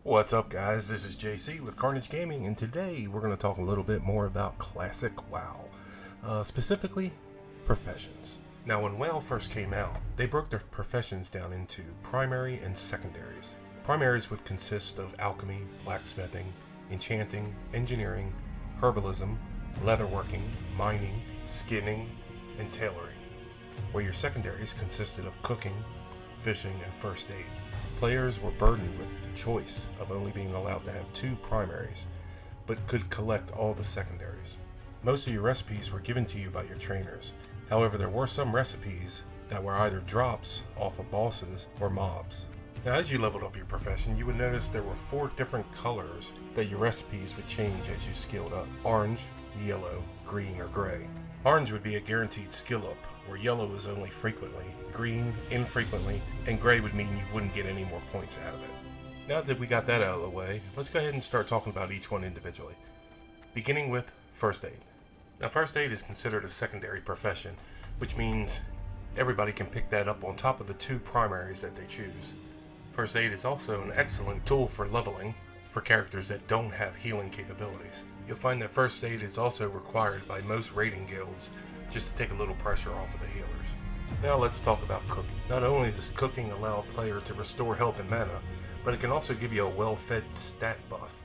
What's up guys, this is JC with Carnage Gaming, and today we're going to talk a little bit more about Classic WoW, specifically professions. Now when WoW first came out, they broke their professions down into primary and secondaries. Primaries would consist of alchemy, blacksmithing, enchanting, engineering, herbalism, leatherworking, mining, skinning, and tailoring, where your secondaries consisted of cooking, fishing, and first aid. Players were burdened with the choice of only being allowed to have 2 primaries, but could collect all the secondaries. Most of your recipes were given to you by your trainers. However, there were some recipes that were either drops off of bosses or mobs. Now, as you leveled up your profession, you would notice there were 4 different colors that your recipes would change as you skilled up: orange, yellow, green, or gray. Orange would be a guaranteed skill up, where yellow is only frequently, green infrequently, and gray would mean you wouldn't get any more points out of it. Now that we got that out of the way, let's go ahead and start talking about each one individually, beginning with first aid. Now first aid is considered a secondary profession, which means everybody can pick that up on top of the 2 primaries that they choose. First aid is also an excellent tool for leveling for characters that don't have healing capabilities. You'll find that first aid is also required by most raiding guilds, just to take a little pressure off of the healers. Now let's talk about cooking. Not only does cooking allow a player to restore health and mana, but it can also give you a well-fed stat buff.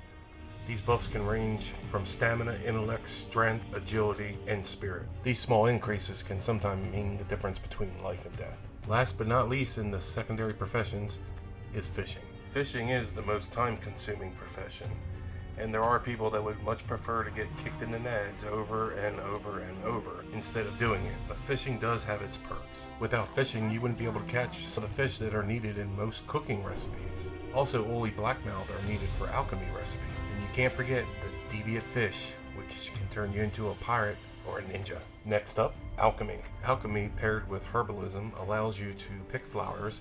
These buffs can range from stamina, intellect, strength, agility, and spirit. These small increases can sometimes mean the difference between life and death. Last but not least in the secondary professions is fishing. Fishing is the most time-consuming profession, and there are people that would much prefer to get kicked in the nads over and over and over instead of doing it, but fishing does have its perks. Without fishing, you wouldn't be able to catch some of the fish that are needed in most cooking recipes. Also, woolly blackmouth are needed for alchemy recipes, and you can't forget the deviant fish, which can turn you into a pirate or a ninja. Next up, alchemy. Alchemy paired with herbalism allows you to pick flowers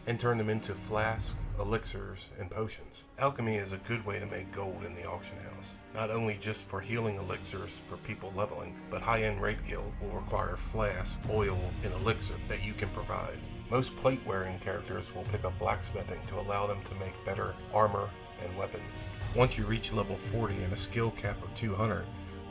and turn them into flasks, elixirs, and potions. Alchemy is a good way to make gold in the auction house, not only just for healing elixirs for people leveling, but high-end raid guild will require flasks, oil, and elixir that you can provide. Most plate-wearing characters will pick up blacksmithing to allow them to make better armor and weapons. Once you reach level 40 and a skill cap of 200,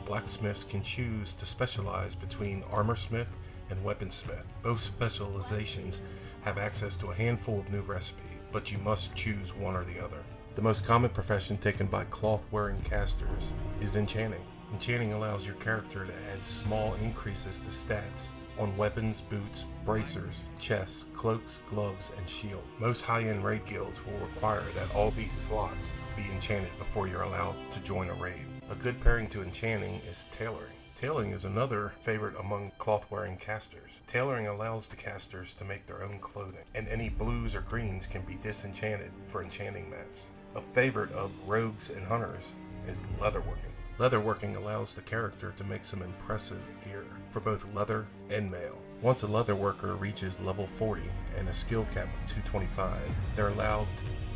blacksmiths can choose to specialize between armorsmith and weaponsmith. Both specializations have access to a handful of new recipes, but you must choose one or the other. The most common profession taken by cloth-wearing casters is enchanting. Enchanting allows your character to add small increases to stats on weapons, boots, bracers, chests, cloaks, gloves, and shields. Most high-end raid guilds will require that all these slots be enchanted before you're allowed to join a raid. A good pairing to enchanting is tailoring. Tailoring is another favorite among cloth-wearing casters. Tailoring allows the casters to make their own clothing, and any blues or greens can be disenchanted for enchanting mats. A favorite of rogues and hunters is leatherworking. Leatherworking allows the character to make some impressive gear for both leather and mail. Once a leatherworker reaches level 40 and a skill cap of 225, they're allowed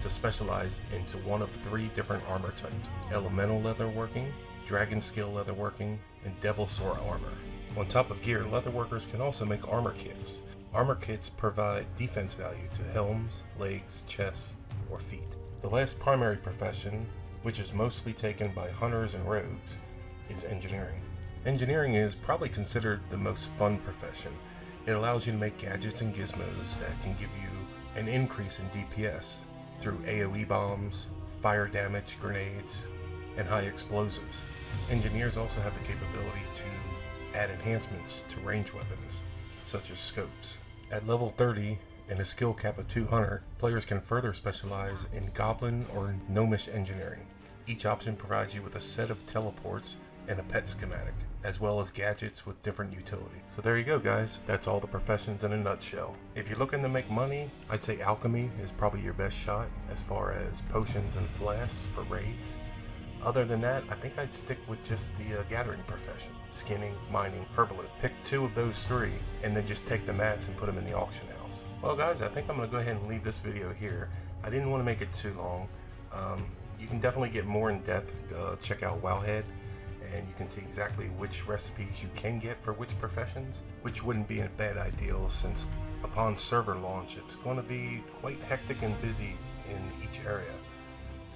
to specialize into one of 3 different armor types: elemental leatherworking, dragon skill leatherworking, and devil sword armor. On top of gear, leatherworkers can also make armor kits. Armor kits provide defense value to helms, legs, chests, or feet. The last primary profession, which is mostly taken by hunters and rogues, is engineering. Engineering is probably considered the most fun profession. It allows you to make gadgets and gizmos that can give you an increase in DPS through AoE bombs, fire damage, grenades, and high explosives. Engineers also have the capability to add enhancements to range weapons, such as scopes. At level 30 and a skill cap of 200, players can further specialize in goblin or gnomish engineering. Each option provides you with a set of teleports and a pet schematic, as well as gadgets with different utility. So there you go guys, that's all the professions in a nutshell. If you're looking to make money, I'd say alchemy is probably your best shot as far as potions and flasks for raids. Other than that, I think I'd stick with just the gathering profession: skinning, mining, herbalist. Pick 2 of those 3 and then just take the mats and put them in the auction house. Well guys, I think I'm going to go ahead and leave this video here. I didn't want to make it too long. You can definitely get more in depth. Check out Wowhead, and you can see exactly which recipes you can get for which professions, which wouldn't be a bad idea since upon server launch it's going to be quite hectic and busy in each area.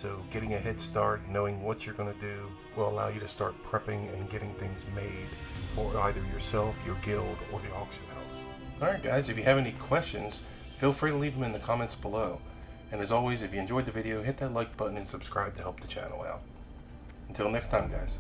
So getting a head start, knowing what you're going to do, will allow you to start prepping and getting things made for either yourself, your guild, or the auction house. Alright guys, if you have any questions, feel free to leave them in the comments below. And as always, if you enjoyed the video, hit that like button and subscribe to help the channel out. Until next time guys.